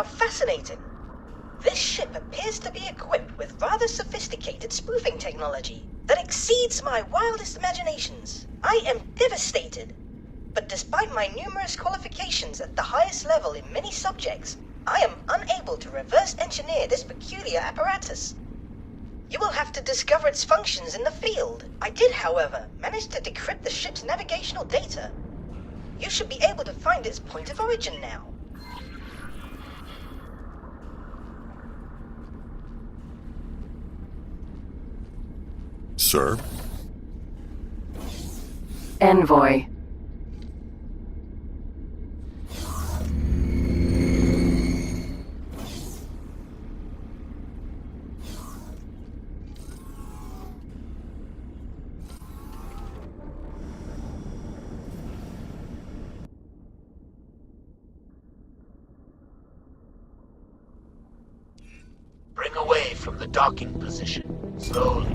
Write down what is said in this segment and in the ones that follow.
How fascinating. This ship appears to be equipped with rather sophisticated spoofing technology that exceeds my wildest imaginations. I am devastated. But despite my numerous qualifications at the highest level in many subjects, I am unable to reverse engineer this peculiar apparatus. You will have to discover its functions in the field. I did, however, manage to decrypt the ship's navigational data. You should be able to find its point of origin now. Sir? Envoy. Bring away from the docking position, slowly.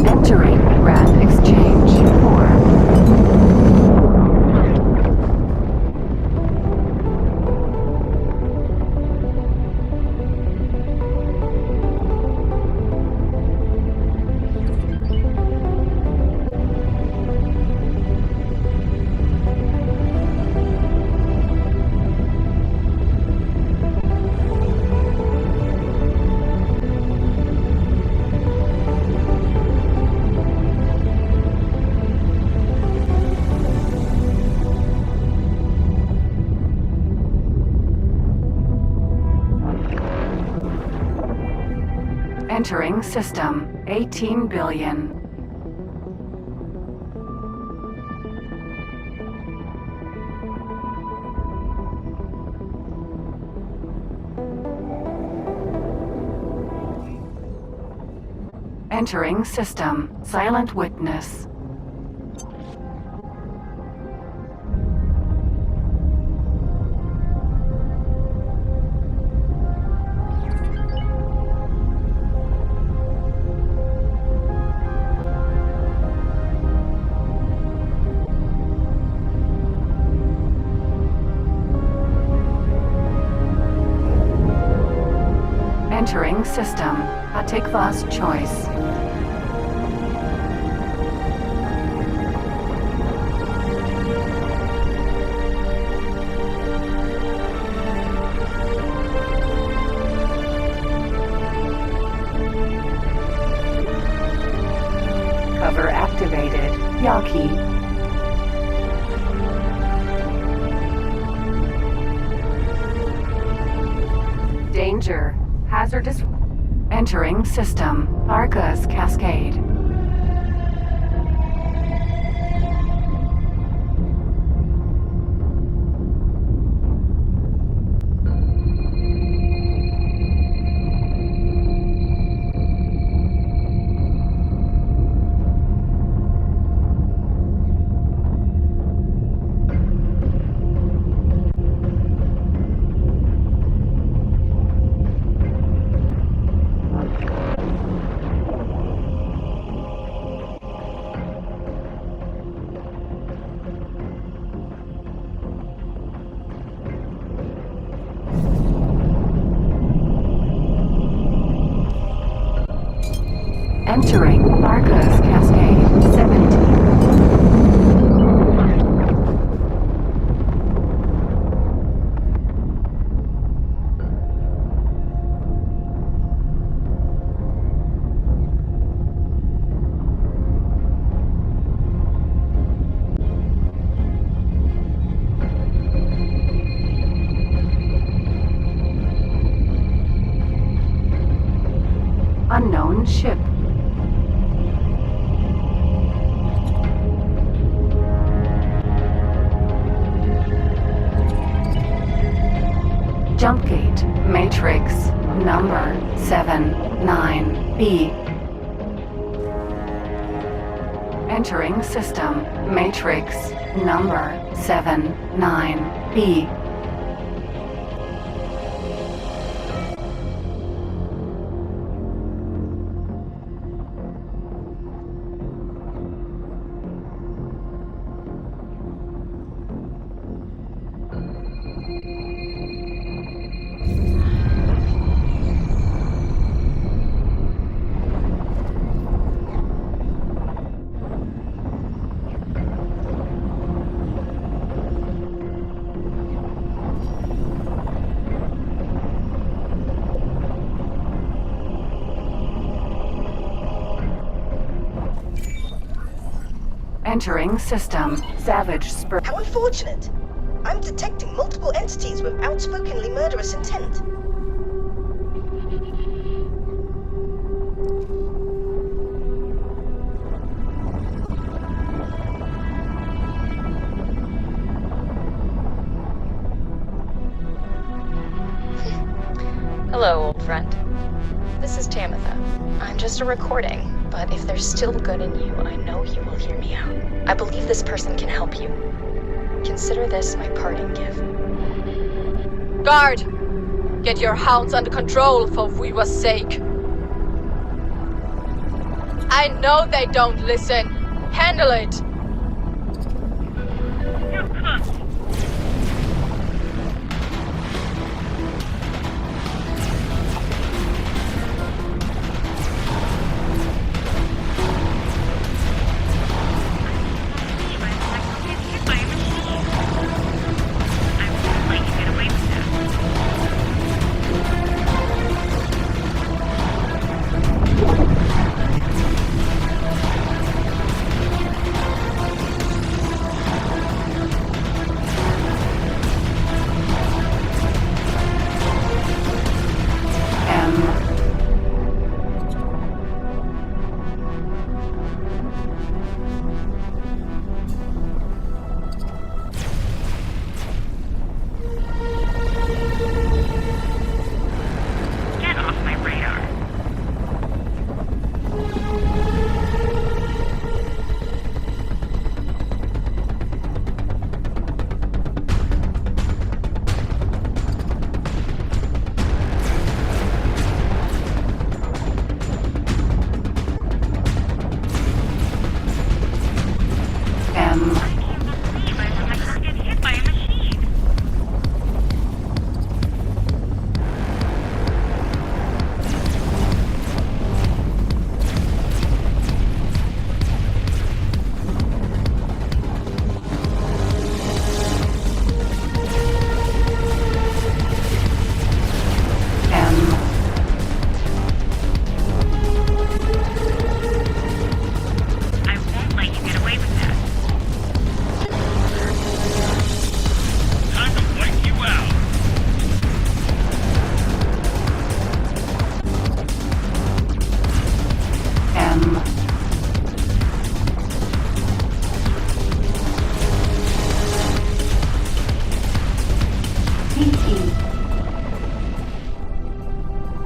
Entering Grand Exchange 4. Entering system 18 billion. Entering system silent witness. Entering system Hatikva's choice. Cover activated. Yaki. Danger. Hazardous. Entering system. Arca's Cascade. Entering Arca's Cascade 17. Matrix number 79B. Entering system. Matrix number 79B. Entering system. Savage Spur. How unfortunate. I'm detecting multiple entities with outspokenly murderous intent. Hello, old friend. This is Tamitha. I'm just a recording, but if there's still good in you, I know you will hear me out. I believe this person can help you. Consider this my parting gift. Guard! Get your hounds under control for Weaver's sake. I know they don't listen. Handle it!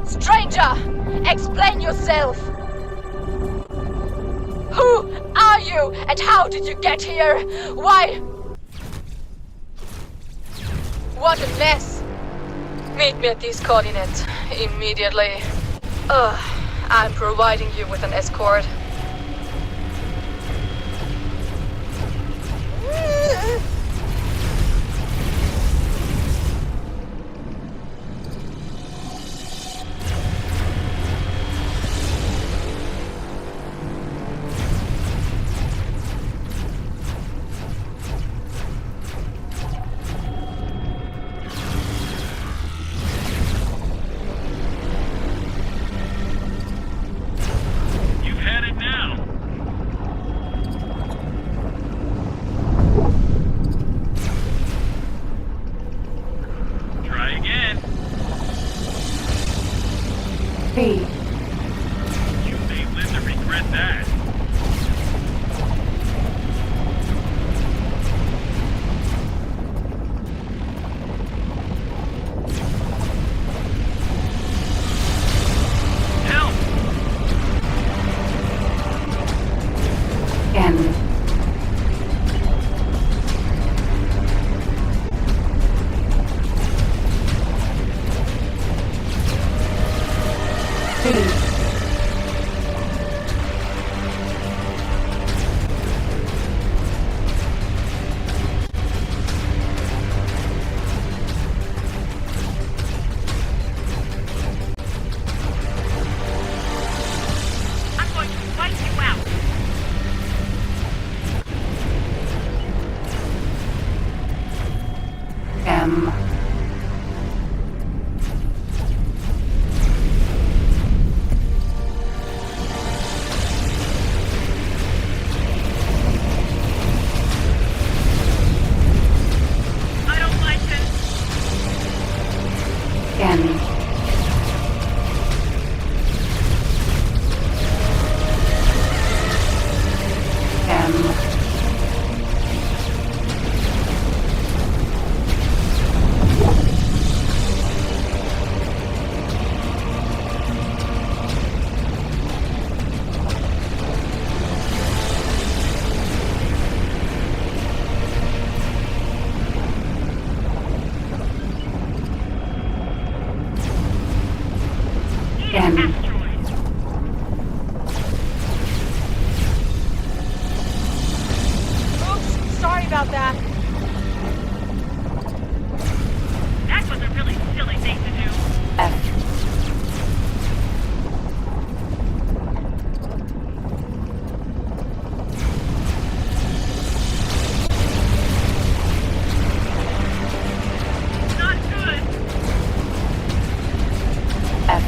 Stranger! Explain yourself! Who are you, and how did you get here? Why? What a mess! Meet me at these coordinates immediately. I'm providing you with an escort. B. You may live to regret that. C. I'm going to wipe you out. M. I don't like this. N. M. N. Asteroid. Oops, sorry about that. That was a really silly thing to do. F. Not good. F.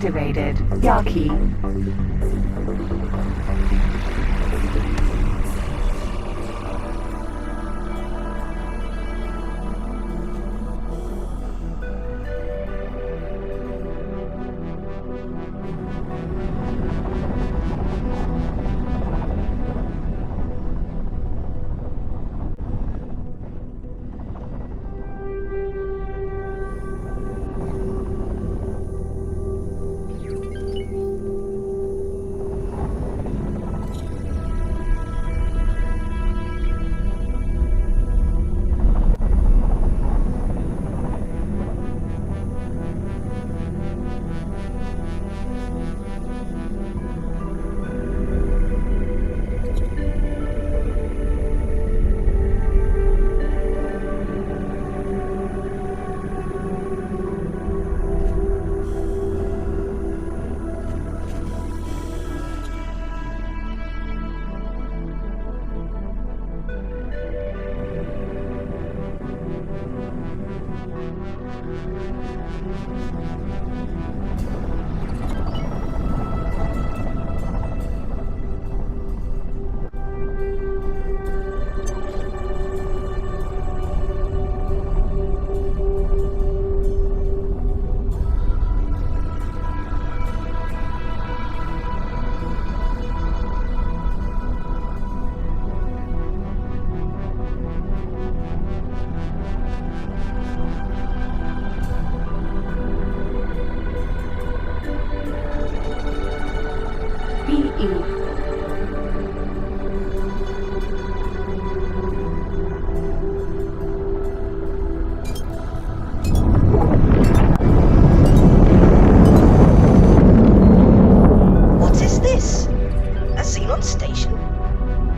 Activated. Yaki. What is this? A Xenon station?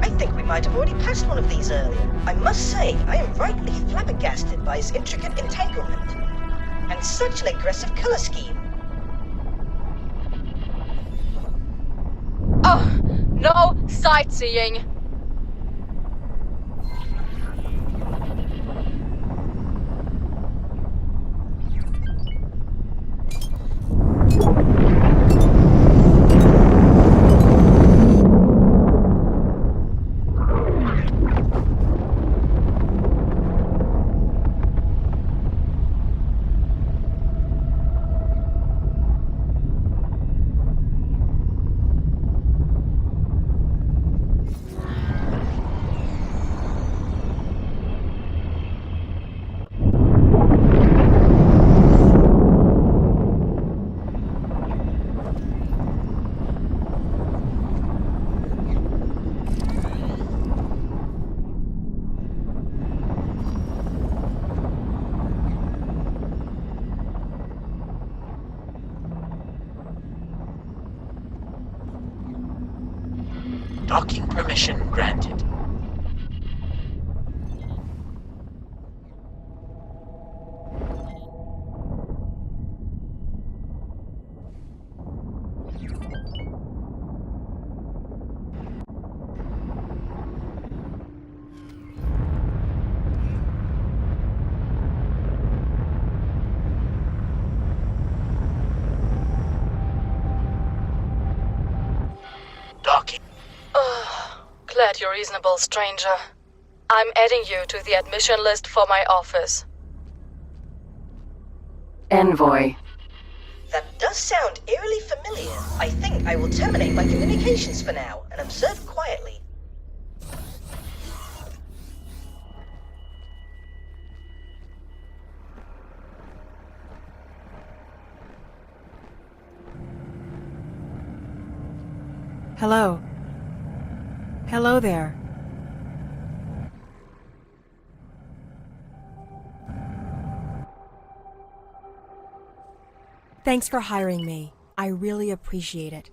I think we might have already passed one of these earlier. I must say, I am rightly flabbergasted by its intricate entanglement. And such an aggressive color scheme. Oh, no sightseeing. Docking permission granted. Docking. Glad you're reasonable, stranger. I'm adding you to the admission list for my office. Envoy. That does sound eerily familiar. I think I will terminate my communications for now and observe quietly. Hello. Hello there. Thanks for hiring me. I really appreciate it.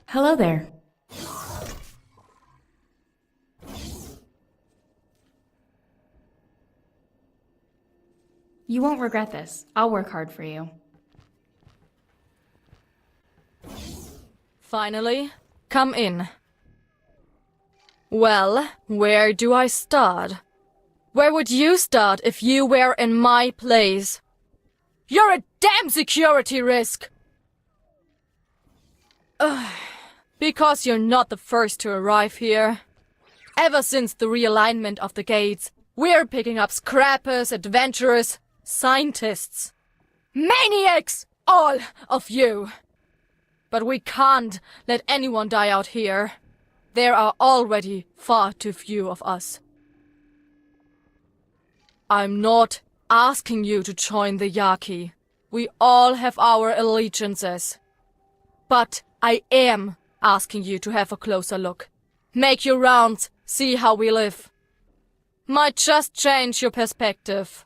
Hello there. You won't regret this. I'll work hard for you. Finally, come in. Well, where do I start? Where would you start if you were in my place? You're a damn security risk! Because you're not the first to arrive here. Ever since the realignment of the gates, we're picking up scrappers, adventurers, scientists. Maniacs! All of you! But we can't let anyone die out here. There are already far too few of us. I'm not asking you to join the Yaki. We all have our allegiances. But I am asking you to have a closer look. Make your rounds, see how we live. Might just change your perspective.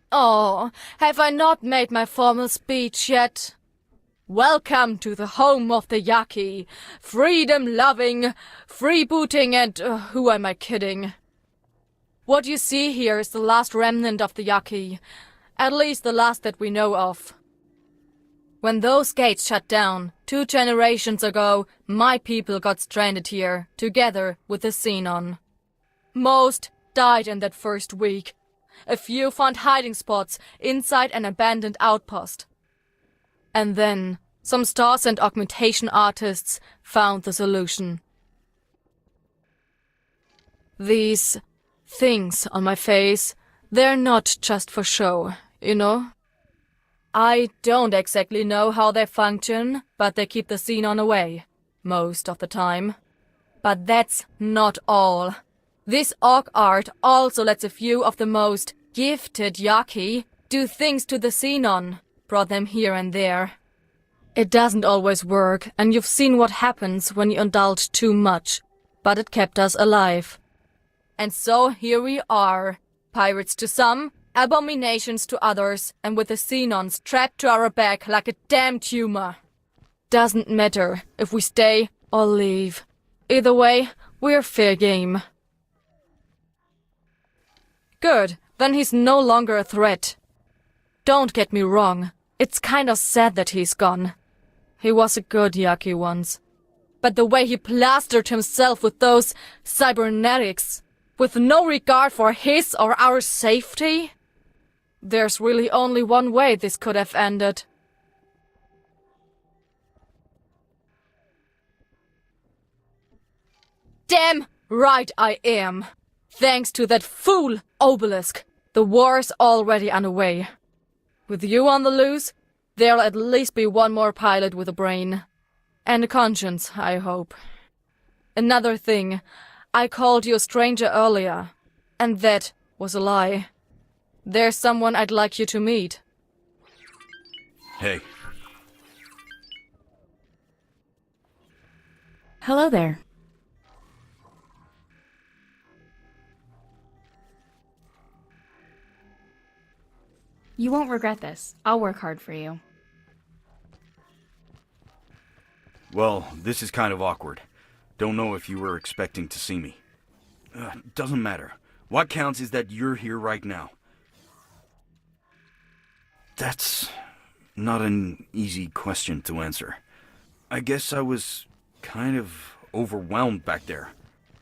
Oh, have I not made my formal speech yet? Welcome to the home of the Yaki. Freedom-loving, freebooting and... who am I kidding? What you see here is the last remnant of the Yaki. At least the last that we know of. When those gates shut down, 2 generations ago, my people got stranded here, together with the Xenon. Most died in that first week. A few found hiding spots inside an abandoned outpost. And then, some stars and augmentation artists found the solution. These things on my face, they're not just for show, you know? I don't exactly know how they function, but they keep the Xenon away, most of the time. But that's not all. This orc art also lets a few of the most gifted Yaki do things to the Xenon, brought them here and there. It doesn't always work, and you've seen what happens when you indulge too much, but it kept us alive. And so here we are, pirates to some, abominations to others, and with the Xenon strapped to our back like a damn tumor. Doesn't matter if we stay or leave. Either way, we're fair game. Good, then he's no longer a threat. Don't get me wrong, it's kind of sad that he's gone. He was a good Yaki once. But the way he plastered himself with those cybernetics, with no regard for his or our safety? There's really only one way this could have ended. Damn right I am. Thanks to that fool Obelisk, the war's already underway. With you on the loose, there'll at least be one more pilot with a brain. And a conscience, I hope. Another thing, I called you a stranger earlier, and that was a lie. There's someone I'd like you to meet. Hey. Hello there. You won't regret this. I'll work hard for you. Well, this is kind of awkward. Don't know if you were expecting to see me. Doesn't matter. What counts is that you're here right now. That's not an easy question to answer. I guess I was kind of overwhelmed back there.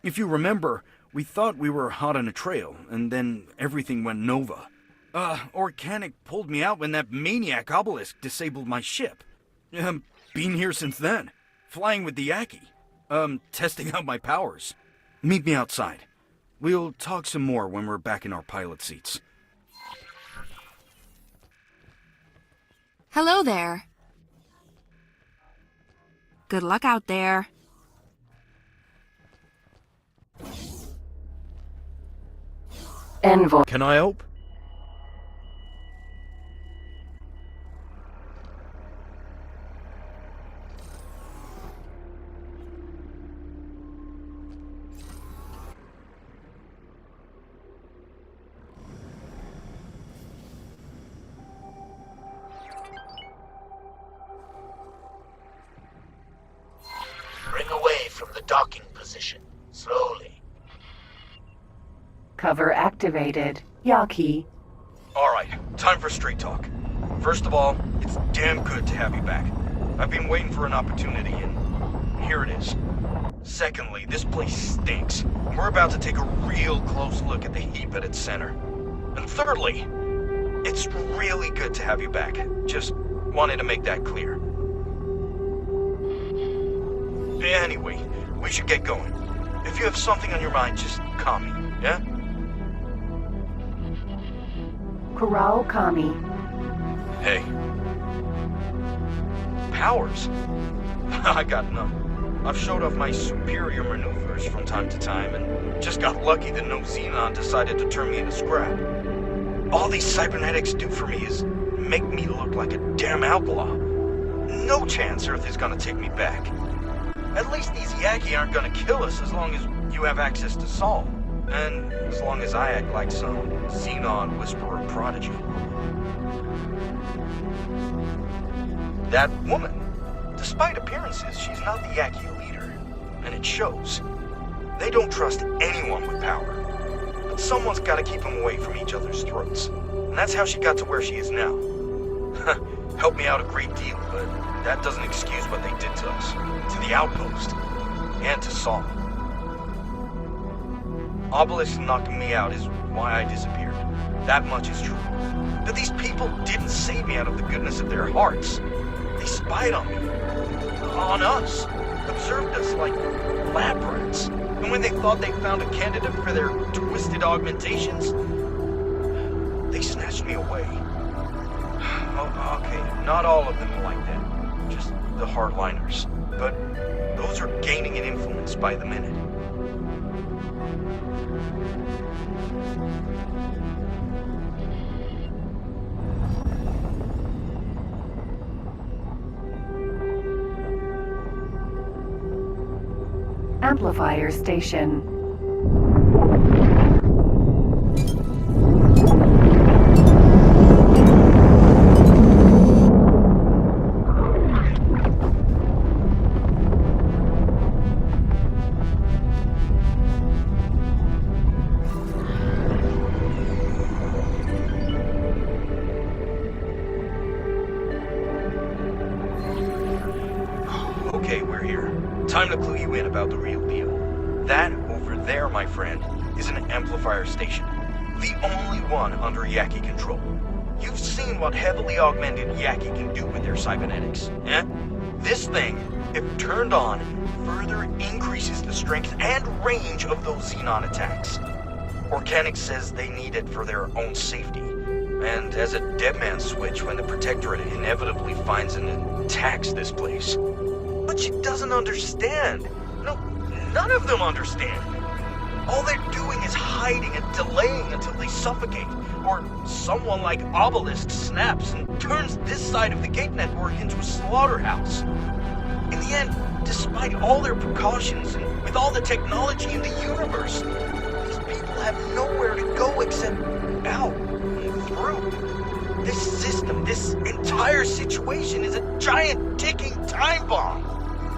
If you remember, we thought we were hot on a trail, and then everything went nova. Organic pulled me out when that maniac Obelisk disabled my ship. Been here since then. Flying with the Yaki. Testing out my powers. Meet me outside. We'll talk some more when we're back in our pilot seats. Hello there. Good luck out there. Envoy. Can I help? Bring away from the docking position, slowly. Cover activated. Yaki. Alright, time for straight talk. First of all, it's damn good to have you back. I've been waiting for an opportunity, and here it is. Secondly, this place stinks, and we're about to take a real close look at the heap at its center. And thirdly, it's really good to have you back. Just wanted to make that clear. Anyway, we should get going. If you have something on your mind, just call me, yeah? Corral Kami. Hey. Powers? I got none. I've showed off my superior maneuvers from time to time, and just got lucky that no Xenon decided to turn me into scrap. All these cybernetics do for me is make me look like a damn outlaw. No chance Earth is gonna take me back. At least these Yaki aren't gonna kill us as long as you have access to Saul. And as long as I act like some Xenon whisperer prodigy. That woman, despite appearances, she's not the Yaki leader. And it shows. They don't trust anyone with power. But someone's gotta keep them away from each other's throats. And that's how she got to where she is now. Helped me out a great deal, but that doesn't excuse what they did to us. To the outpost. And to Saul. Obelisk knocking me out is why I disappeared. That much is true. But these people didn't save me out of the goodness of their hearts. They spied on me. On us. Observed us like lab rats. And when they thought they found a candidate for their twisted augmentations, they snatched me away. Oh, okay, not all of them are like that. Just the hardliners. But those are gaining in influence by the minute. Amplifier station. Okay, we're here. Time to clue you in about the real deal. That over there, my friend, is an amplifier station. The only one under Yaki control. You've seen what heavily augmented Yaki can do with their cybernetics, eh? This thing, if turned on, further increases the strength and range of those Xenon attacks. Organic says they need it for their own safety. And as a dead man switch when the Protectorate inevitably finds and attacks this place. But she doesn't understand. No, none of them understand. All they're doing is hiding and delaying until they suffocate, or someone like Obelisk snaps and turns this side of the gate network into a slaughterhouse. In the end, despite all their precautions and with all the technology in the universe, these people have nowhere to go except out and through. This system, this entire situation is a giant ticking time bomb.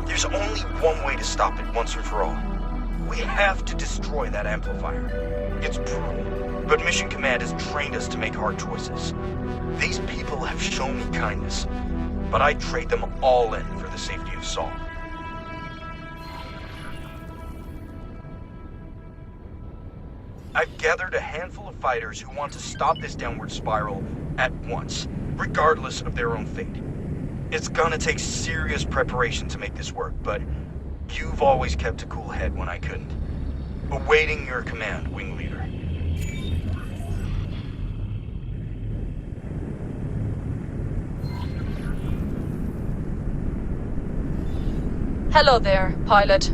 There's only one way to stop it once and for all. We have to destroy that amplifier. It's brutal, but Mission Command has trained us to make hard choices. These people have shown me kindness, but I'd trade them all in for the safety of Saul. I've gathered a handful of fighters who want to stop this downward spiral at once, regardless of their own fate. It's gonna take serious preparation to make this work, but you've always kept a cool head when I couldn't. Awaiting your command, Wing Leader. Hello there, pilot.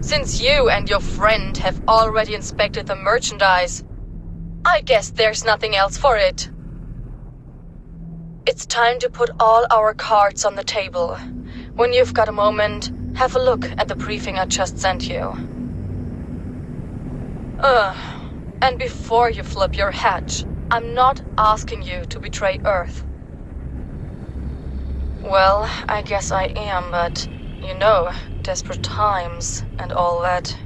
Since you and your friend have already inspected the merchandise, I guess there's nothing else for it. It's time to put all our cards on the table. When you've got a moment, have a look at the briefing I just sent you. And before you flip your hatch, I'm not asking you to betray Earth. Well, I guess I am, but, you know, desperate times and all that.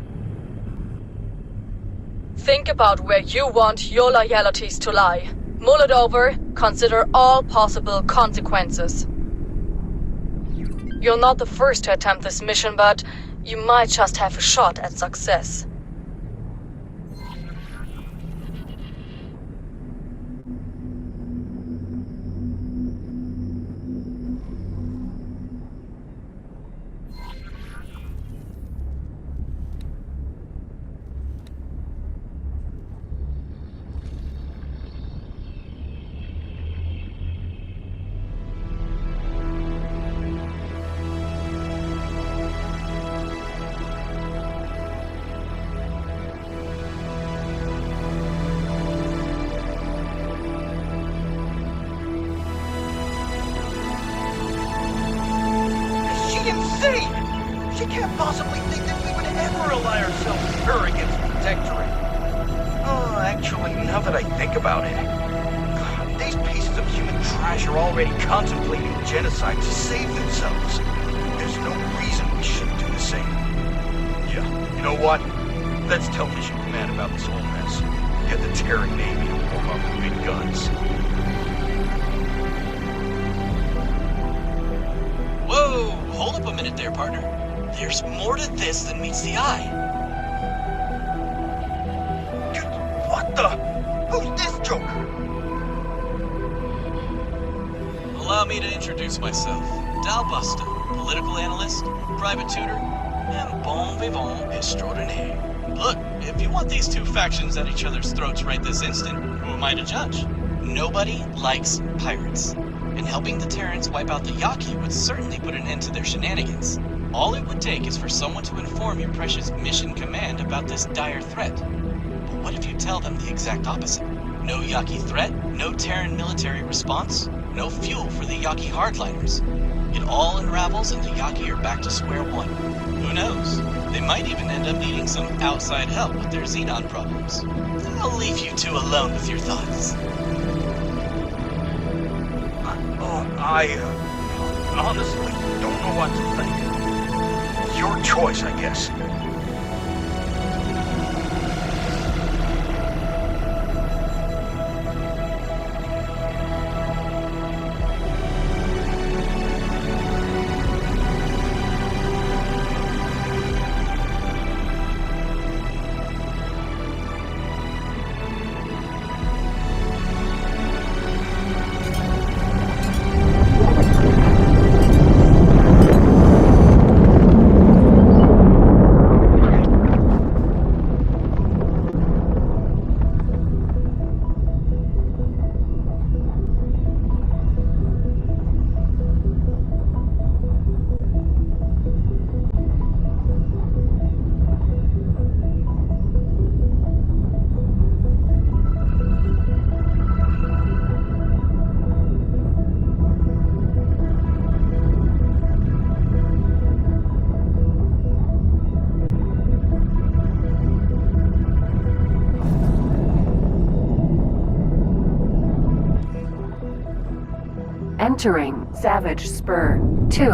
Think about where you want your loyalties to lie. Mull it over, consider all possible consequences. You're not the first to attempt this mission, but you might just have a shot at success. She can't possibly think that we would ever ally ourselves with her against the Protectorate. Oh, actually, now that I think about it, these pieces of human trash are already contemplating genocide to save themselves. There's no reason we shouldn't do the same. Yeah, you know what? Let's tell Mission Command about this whole mess. Get the Terran Navy to warm up with big guns. Whoa! Hold up a minute there, partner. There's more to this than meets the eye. What the? Who's this joker? Allow me to introduce myself. Dal Busta, political analyst, private tutor, and bon vivant extraordinaire. Look, if you want these two factions at each other's throats right this instant, who am I to judge? Nobody likes pirates. And helping the Terrans wipe out the Yaqui would certainly put an end to their shenanigans. All it would take is for someone to inform your precious Mission Command about this dire threat. But what if you tell them the exact opposite? No Yaqui threat, no Terran military response, no fuel for the Yaqui hardliners. It all unravels and the Yaqui are back to square one. Who knows? They might even end up needing some outside help with their Xenon problems. I'll leave you two alone with your thoughts. I honestly don't know what to think. Your choice, I guess. Entering Savage Spur 2.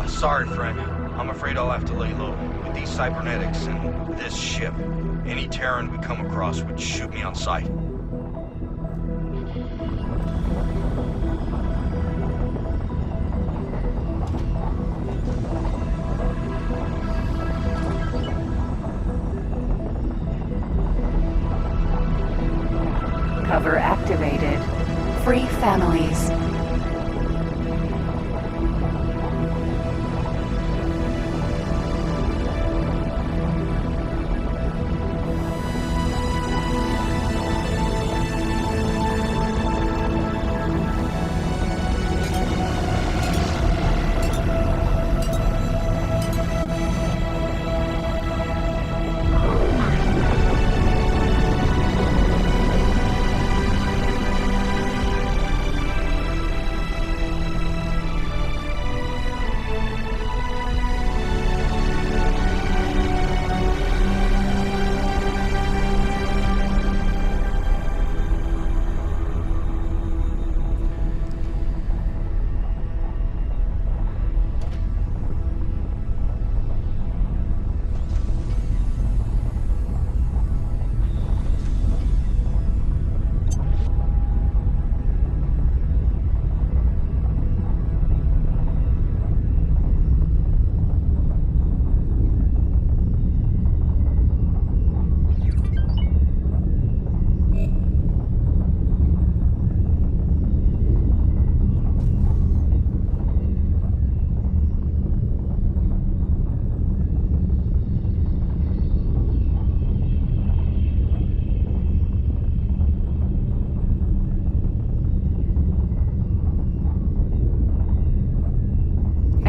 Sorry, friend. I'm afraid I'll have to lay low. With these cybernetics and this ship, any Terran we come across would shoot me on sight. Cover activated. Free families.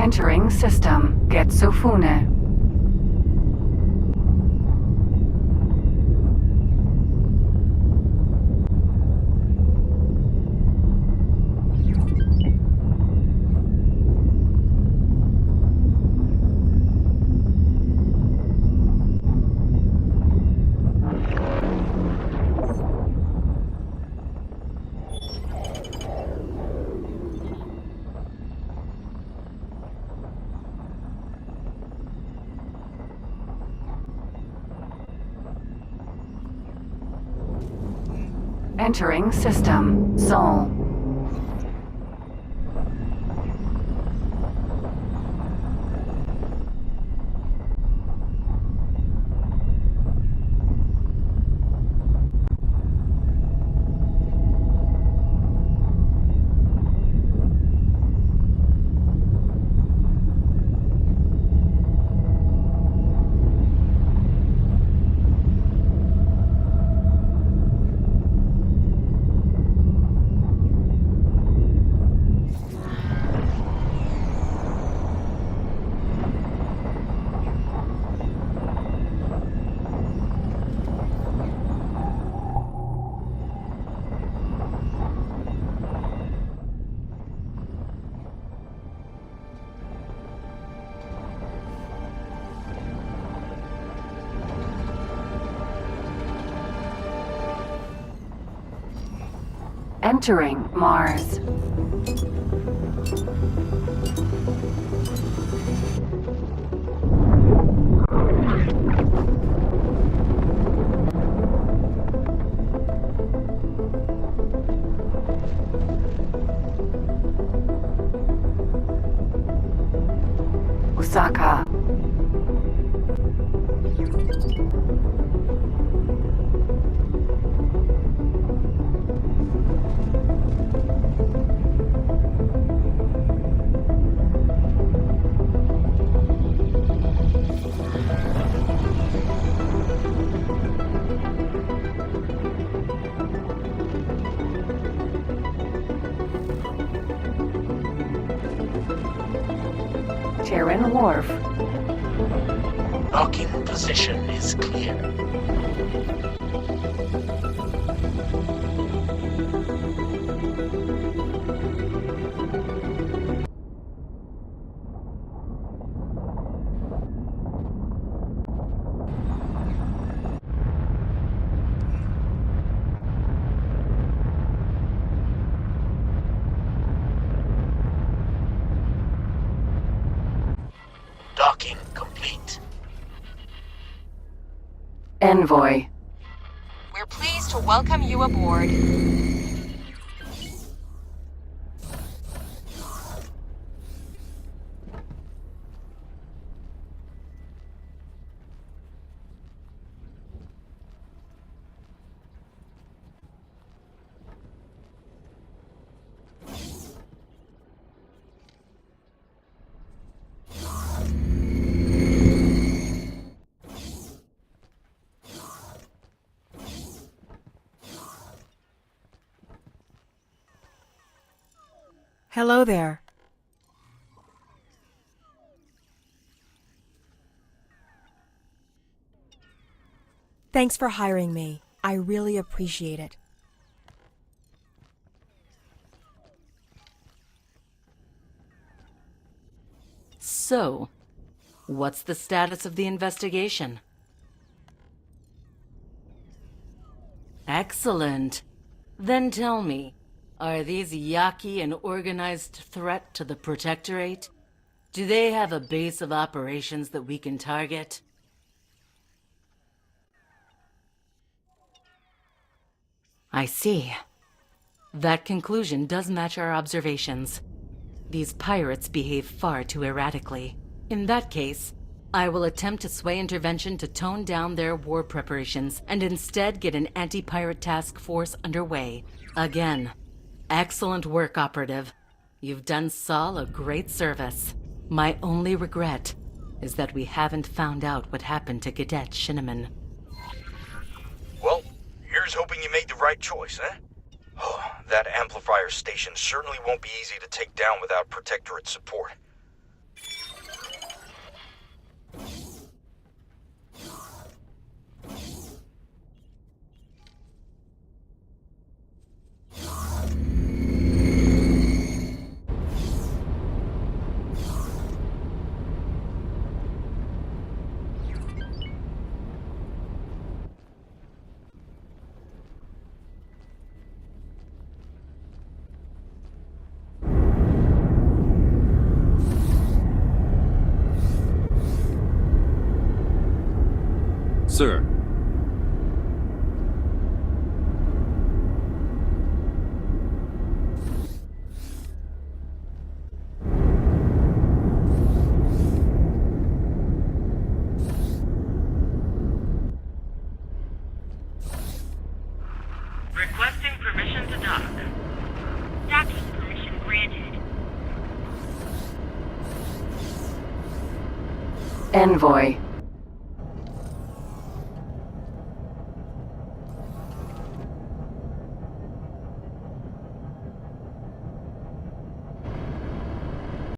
Entering system. Getsufune. Entering system. Soul. Entering Mars. Osaka. Terrán Wharf. Docking position is clear. Docking complete. Envoy. We're pleased to welcome you aboard. Hello there. Thanks for hiring me. I really appreciate it. So, what's the status of the investigation? Excellent. Then tell me, are these Yaki an organized threat to the Protectorate? Do they have a base of operations that we can target? I see. That conclusion does match our observations. These pirates behave far too erratically. In that case, I will attempt to sway intervention to tone down their war preparations and instead get an anti-pirate task force underway. Again, excellent work, Operative. You've done Saul a great service. My only regret is that we haven't found out what happened to Cadet Shinneman. Well, here's hoping you made the right choice, eh? Oh, that amplifier station certainly won't be easy to take down without Protectorate support. Sir. Requesting permission to dock. Docking permission granted. Envoy.